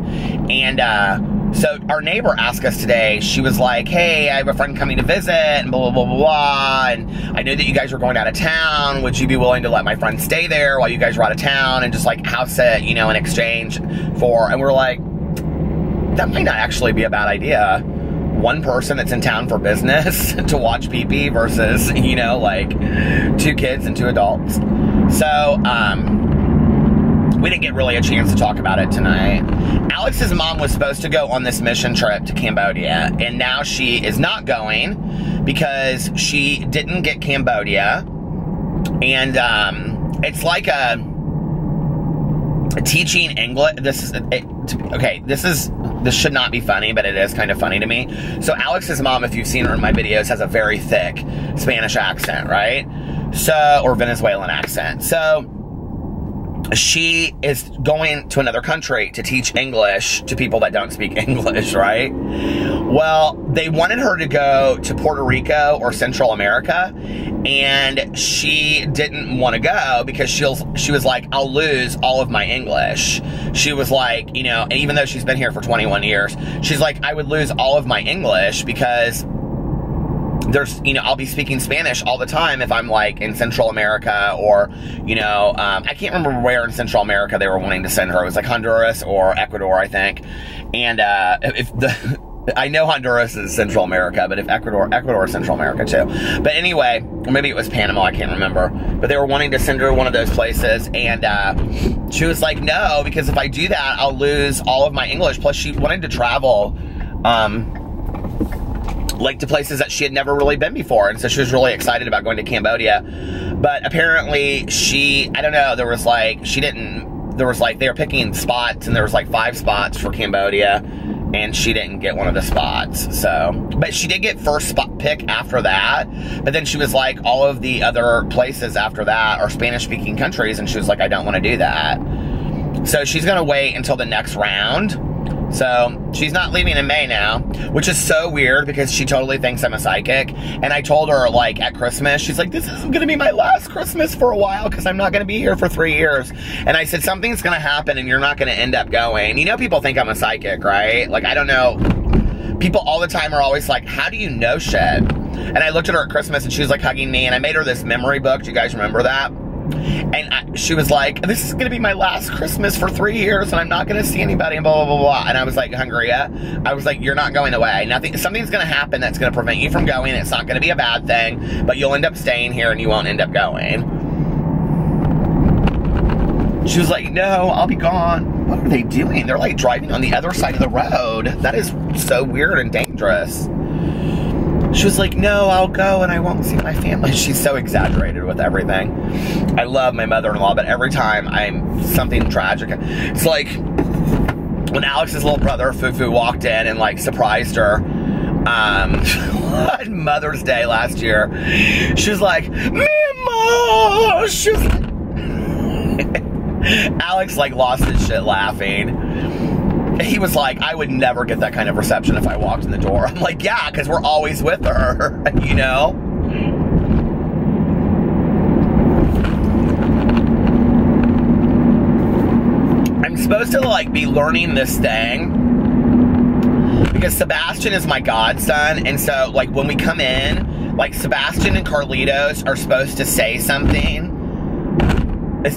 And, so our neighbor asked us today, she was like, hey, I have a friend coming to visit, and blah, blah, blah, blah, blah, and I know that you guys are going out of town. Would you be willing to let my friend stay there while you guys are out of town and just, like, house it, you know, in exchange for, and we're like, that might not actually be a bad idea. One person that's in town for business to watch PP versus, you know, like, 2 kids and 2 adults. So, we didn't get really a chance to talk about it tonight. Alex's mom was supposed to go on this mission trip to Cambodia, and now she is not going because she didn't get Cambodia. And it's like a teaching English. This should not be funny, but it is kind of funny to me. So Alex's mom, if you've seen her in my videos, has a very thick Spanish accent, right? So, or Venezuelan accent. So she is going to another country to teach English to people that don't speak English, right? Well, they wanted her to go to Puerto Rico or Central America, and she didn't want to go because she was like, I'll lose all of my English. She was like, you know, and even though she's been here for 21 years, she's like, I would lose all of my English because there's, you know, I'll be speaking Spanish all the time if I'm like in Central America or, you know, I can't remember where in Central America they were wanting to send her. It was like Honduras or Ecuador, I think. And I know Honduras is Central America, but if Ecuador is Central America too. But anyway, or maybe it was Panama, I can't remember. But they were wanting to send her to one of those places, and she was like, no, because if I do that, I'll lose all of my English. Plus, she wanted to travel, like to places that she had never really been before, and so she was really excited about going to Cambodia. But apparently, I don't know, there was like, they were picking spots, and there was like 5 spots for Cambodia, and she didn't get one of the spots, so. But she did get first spot pick after that, but then she was like, all of the other places after that are Spanish-speaking countries, and she was like, I don't want to do that. So she's gonna wait until the next round. So she's not leaving in May now, which is so weird because she totally thinks I'm a psychic. And I told her, like, at Christmas, she's like, this isn't going to be my last Christmas for a while because I'm not going to be here for 3 years. And I said, something's going to happen and you're not going to end up going. You know, people think I'm a psychic, right? Like, I don't know. People all the time are always like, how do you know shit? And I looked at her at Christmas and she was like hugging me, and I made her this memory book. Do you guys remember that? And she was like, this is going to be my last Christmas for 3 years, and I'm not going to see anybody, and blah, blah, blah, blah. And I was like, Hungria, I was like, you're not going away. Something's going to happen that's going to prevent you from going. It's not going to be a bad thing, but you'll end up staying here, and you won't end up going. She was like, no, I'll be gone. What are they doing? They're like driving on the other side of the road. That is so weird and dangerous. She was like, no, I'll go and I won't see my family. She's so exaggerated with everything. I love my mother-in-law, but every time something tragic. It's like when Alex's little brother, Fufu, walked in and like surprised her on Mother's Day last year. She was like, Mama! She was Alex like lost his shit laughing. He was like, I would never get that kind of reception if I walked in the door. I'm like, yeah, because we're always with her, you know? I'm supposed to, like, be learning this thing because Sebastian is my godson, and so, like, when we come in, like, Sebastian and Carlitos are supposed to say something.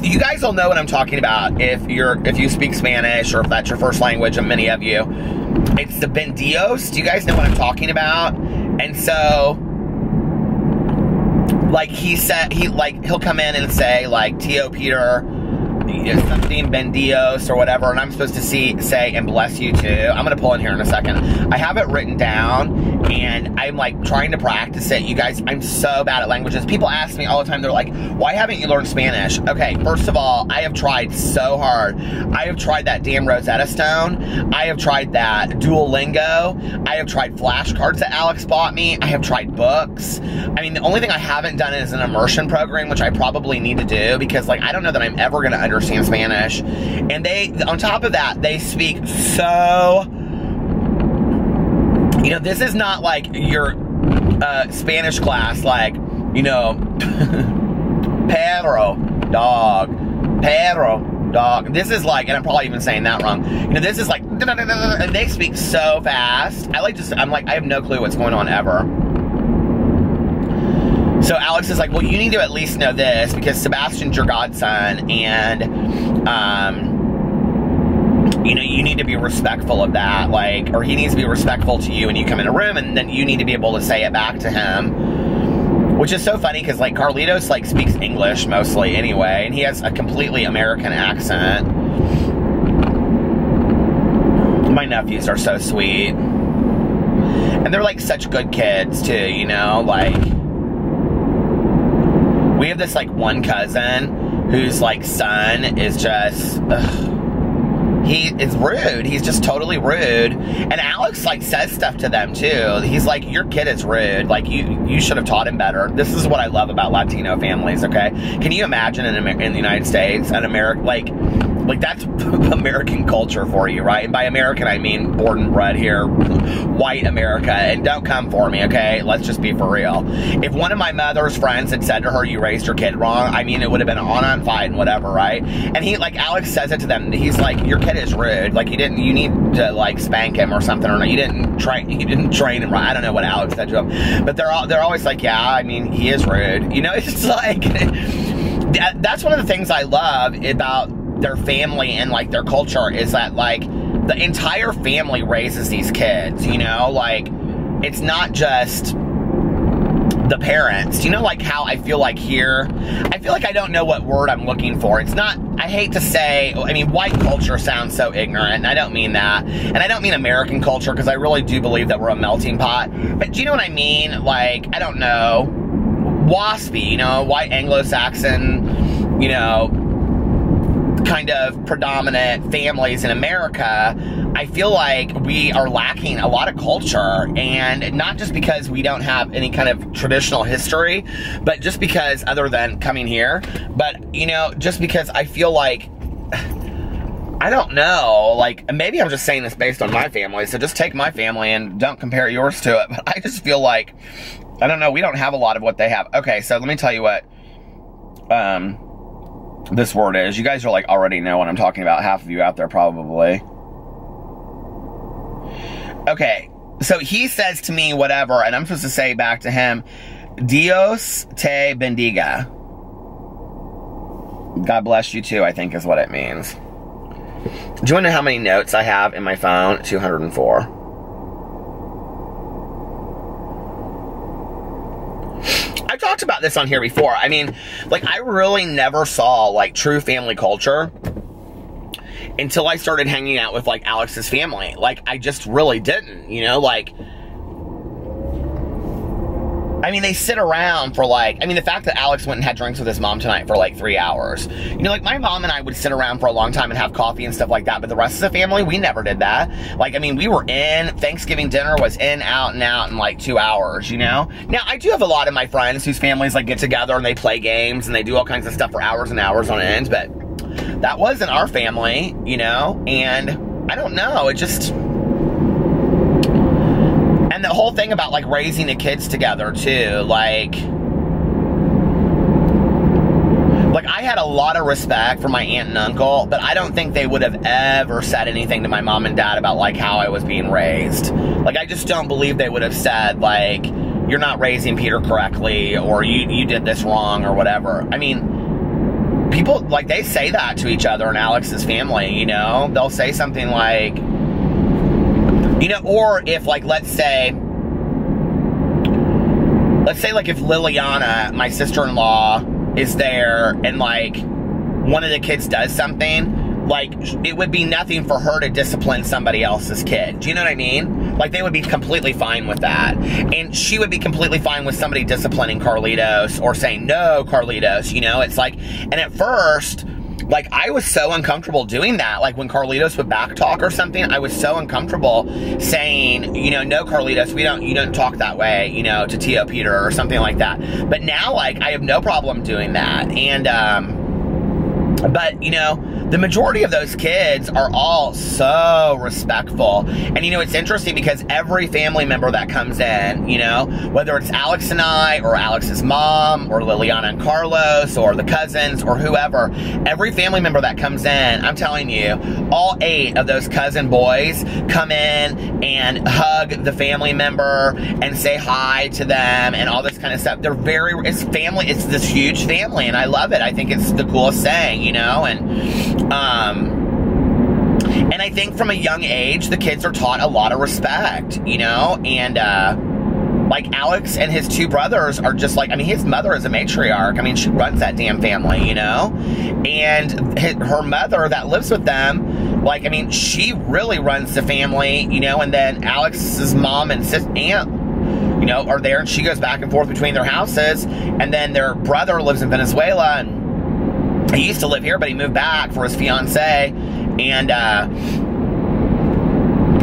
You guys will know what I'm talking about if you speak Spanish or if that's your first language, and many of you. It's the bendios. Do you guys know what I'm talking about? And so, like, he'll come in and say, like, Tio Peter, something bendios or whatever, and I'm supposed to say and bless you too. I'm gonna pull in here in a second. I have it written down and I'm like trying to practice it. You guys, I'm so bad at languages. People ask me all the time, they're like, why haven't you learned Spanish? Okay, first of all, I have tried so hard. I have tried that damn Rosetta Stone. I have tried that Duolingo. I have tried flashcards that Alex bought me. I have tried books. I mean, the only thing I haven't done is an immersion program, which I probably need to do because, like, I don't know that I'm ever gonna understand Spanish. And on top of that, they speak so, you know, this is not like your Spanish class, like, you know, perro, dog, perro, dog. This is like, and I'm probably even saying that wrong, you know, this is like, and they speak so fast. I'm like, I have no clue what's going on ever. So Alex is like, well, you need to at least know this because Sebastian's your godson, and, you know, you need to be respectful of that, like, or he needs to be respectful to you when you come in a room, and then you need to be able to say it back to him, which is so funny because, like, Carlitos, like, speaks English mostly anyway, and he has a completely American accent. My nephews are so sweet, and they're, like, such good kids, too, you know, like, we have this, like, one cousin whose, like, son is just, he is rude. He's just totally rude. And Alex, like, says stuff to them, too. He's like, your kid is rude. Like, you should have taught him better. This is what I love about Latino families, okay? Can you imagine in the United States, an American, like, that's American culture for you, right? And by American, I mean born and bred here, white America. And don't come for me, okay? Let's just be for real. If one of my mother's friends had said to her, you raised your kid wrong, I mean, it would have been an on fight and whatever, right? And he, like, Alex says it to them. He's like, your kid is rude. Like, you need to, like, spank him or something, or you didn't train him right. I don't know what Alex said to him. But they're always like, yeah, I mean, he is rude. You know, it's like, that's one of the things I love about their family and, like, their culture is that, like, the entire family raises these kids, you know? Like, it's not just the parents. You know, like how I feel like here, I feel like I don't know what word I'm looking for. It's not, I hate to say, I mean, white culture sounds so ignorant, and I don't mean that. And I don't mean American culture, because I really do believe that we're a melting pot. But do you know what I mean? Like, I don't know, waspy, you know, white Anglo-Saxon, you know, kind of predominant families in America. I feel like we are lacking a lot of culture, and not just because we don't have any kind of traditional history, but just because, other than coming here, but, you know, just because I feel like, I don't know, like, maybe I'm just saying this based on my family, so just take my family and don't compare yours to it, but I just feel like, I don't know, we don't have a lot of what they have. Okay, so let me tell you what, this word is. You guys are like already know what I'm talking about, half of you out there probably. Okay, so he says to me whatever, and I'm supposed to say back to him, Dios te bendiga. God bless you too, I think is what it means. Do you want to know how many notes I have in my phone? 204. I've talked about this on here before. I mean, like, I really never saw, like, true family culture until I started hanging out with, like, Alex's family. Like, I just really didn't, you know, like, I mean, they sit around for, like, I mean, the fact that Alex went and had drinks with his mom tonight for, like, 3 hours. You know, like, my mom and I would sit around for a long time and have coffee and stuff like that, but the rest of the family, we never did that. Like, I mean, we were in, Thanksgiving dinner was in, out, and out in, like, 2 hours, you know? Now, I do have a lot of my friends whose families, like, get together and they play games and they do all kinds of stuff for hours and hours on end, but that wasn't our family, you know? And I don't know, it just... And the whole thing about, like, raising the kids together, too, like, I had a lot of respect for my aunt and uncle, but I don't think they would have ever said anything to my mom and dad about, like, how I was being raised. Like, I just don't believe they would have said, like, you're not raising Peter correctly, or you did this wrong, or whatever. I mean, people, like, they say that to each other in Alex's family, you know? They'll say something like... You know, or if, like, let's say, like, if Liliana, my sister-in-law, is there, and, like, one of the kids does something, like, it would be nothing for her to discipline somebody else's kid. Do you know what I mean? Like, they would be completely fine with that. And she would be completely fine with somebody disciplining Carlitos, or saying, no, Carlitos, you know? It's like, and at first... Like, I was so uncomfortable doing that. Like, when Carlitos would backtalk or something, I was so uncomfortable saying, you know, no, Carlitos, you don't talk that way, you know, to Tio Peter or something like that. But now, like, I have no problem doing that. And, but, you know, the majority of those kids are all so respectful. And, you know, it's interesting because every family member that comes in, you know, whether it's Alex and I, or Alex's mom, or Liliana and Carlos, or the cousins, or whoever, every family member that comes in, I'm telling you, all 8 of those cousin boys come in and hug the family member and say hi to them and all this kind of stuff. They're it's family, it's this huge family, and I love it. I think it's the coolest thing, you know, and I think from a young age, the kids are taught a lot of respect, you know, and, like, Alex and his 2 brothers are just like, I mean, his mother is a matriarch. I mean, she runs that damn family, you know, and her mother that lives with them, like, I mean, she really runs the family, you know, and then Alex's mom and aunt, you know, are there, and she goes back and forth between their houses, and then their brother lives in Venezuela, and he used to live here, but he moved back for his fiancée, and, I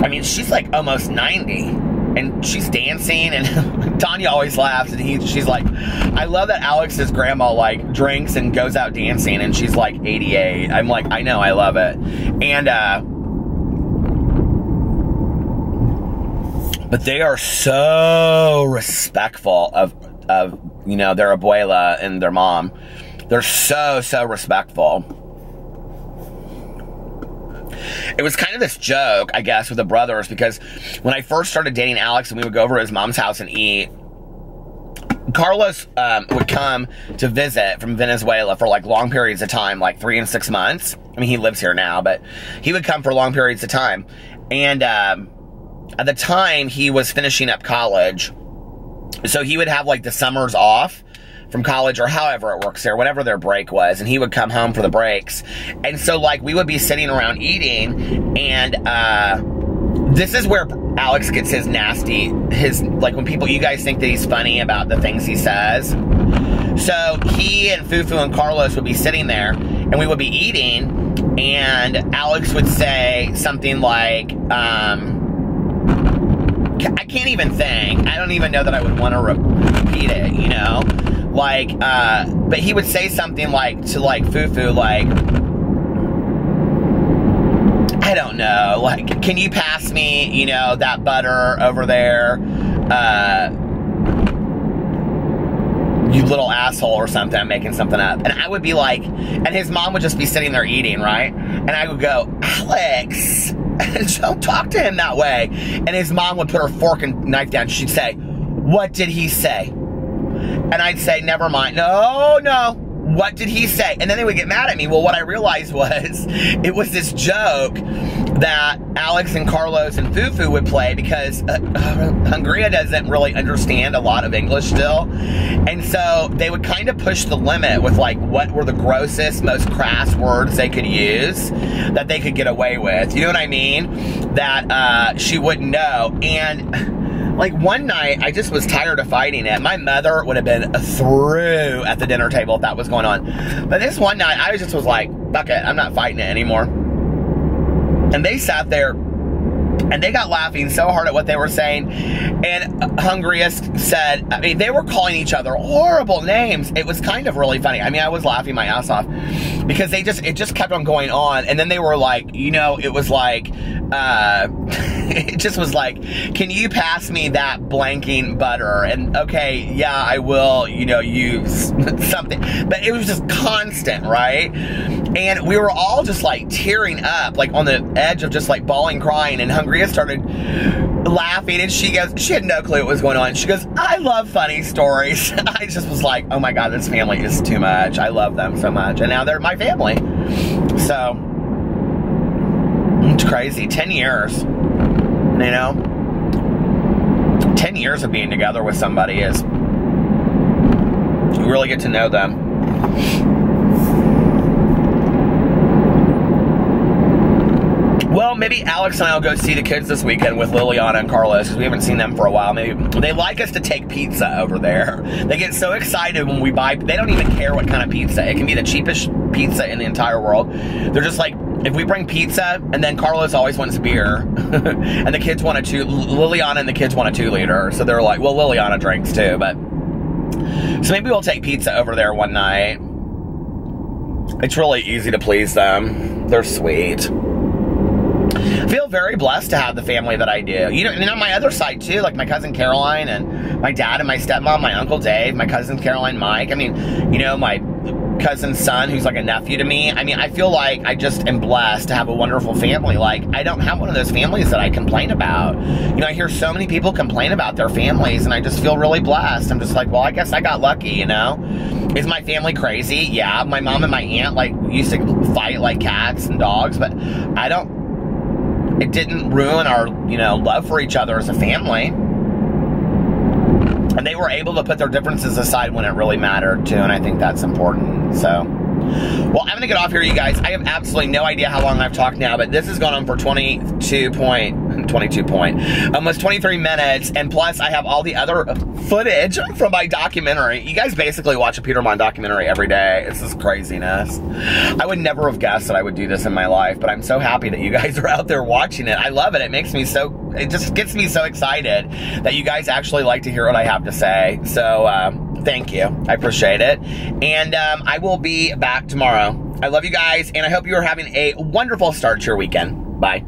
mean, she's, like, almost 90, and she's dancing, and Tanya always laughs, and she's like, I love that Alex's grandma, like, drinks and goes out dancing, and she's, like, 88. I'm like, I know, I love it. And, but they are so respectful of, you know, their abuela and their mom. They're so, so respectful. It was kind of this joke, I guess, with the brothers, because when I first started dating Alex and we would go over to his mom's house and eat, Carlos would come to visit from Venezuela for, like, long periods of time, like 3 and 6 months. I mean, he lives here now, but he would come for long periods of time. And at the time, he was finishing up college. So he would have, like, the summers off from college, or however it works there, whatever their break was, and he would come home for the breaks. And so, like, we would be sitting around eating, and this is where Alex gets his nasty, like, when people, you guys think that he's funny about the things he says. So he and Fufu and Carlos would be sitting there, and we would be eating, and Alex would say something like, I can't even think. I don't even know that I would want to repeat it, you know? Like, but he would say something like, to, like, Fufu, like, I don't know, like, can you pass me, you know, that butter over there, you little asshole, or something. I'm making something up. And I would be like, and his mom would just be sitting there eating, right? And I would go, Alex, don't talk to him that way. And his mom would put her fork and knife down. She'd say, what did he say? And I'd say, never mind. No. What did he say? And then they would get mad at me. Well, what I realized was, it was this joke that Alex and Carlos and Fufu would play, because Hungria doesn't really understand a lot of English still. And so they would kind of push the limit with, like, what were the grossest, most crass words they could use that they could get away with. You know what I mean? That she wouldn't know. And like, one night, I just was tired of fighting it. My mother would have been through at the dinner table if that was going on. But this one night, I just was like, fuck it, I'm not fighting it anymore. And they sat there, and they got laughing so hard at what they were saying. And Hungria said, I mean, they were calling each other horrible names. It was kind of really funny. I mean, I was laughing my ass off, because it just kept on going on. And then they were like, you know, it was like, it just was like, can you pass me that blanking butter? And okay, yeah, I will, you know, use something. But it was just constant, right? And we were all just like tearing up, like on the edge of just like bawling, crying. And Hungria started laughing, and she goes, she had no clue what was going on. She goes, I love funny stories. I just was like, oh my God, this family is too much. I love them so much. And now they're my family. So, it's crazy. 10 years. You know? 10 years of being together with somebody is, you really get to know them. Well, maybe Alex and I will go see the kids this weekend with Liliana and Carlos, because we haven't seen them for a while. Maybe they like us to take pizza over there. They get so excited when we buy. They don't even care what kind of pizza. It can be the cheapest pizza in the entire world. They're just like, if we bring pizza, and then Carlos always wants beer, and the kids want Liliana and the kids want a 2-liter. So they're like, well, Liliana drinks too, but. So maybe we'll take pizza over there one night. It's really easy to please them. They're sweet. I feel very blessed to have the family that I do. You know, and on my other side too, like my cousin Caroline and my dad and my stepmom, my uncle Dave, my cousin Caroline, Mike. I mean, you know, my cousin's son, who's like a nephew to me. I mean, I feel like I just am blessed to have a wonderful family. Like, I don't have one of those families that I complain about. You know, I hear so many people complain about their families, and I just feel really blessed. I'm just like, well, I guess I got lucky, you know? Is my family crazy? Yeah. My mom and my aunt, like, used to fight like cats and dogs, but it didn't ruin our, you know, love for each other as a family. And they were able to put their differences aside when it really mattered, too, and I think that's important, so. Well, I'm going to get off here, you guys. I have absolutely no idea how long I've talked now, but this has gone on for almost 23 minutes, and plus I have all the other footage from my documentary. You guys basically watch a Peter Monn documentary every day. It's this craziness. I would never have guessed that I would do this in my life, but I'm so happy that you guys are out there watching it. I love it. It just gets me so excited that you guys actually like to hear what I have to say. So, thank you. I appreciate it. And I will be back tomorrow. I love you guys, and I hope you are having a wonderful start to your weekend. Bye.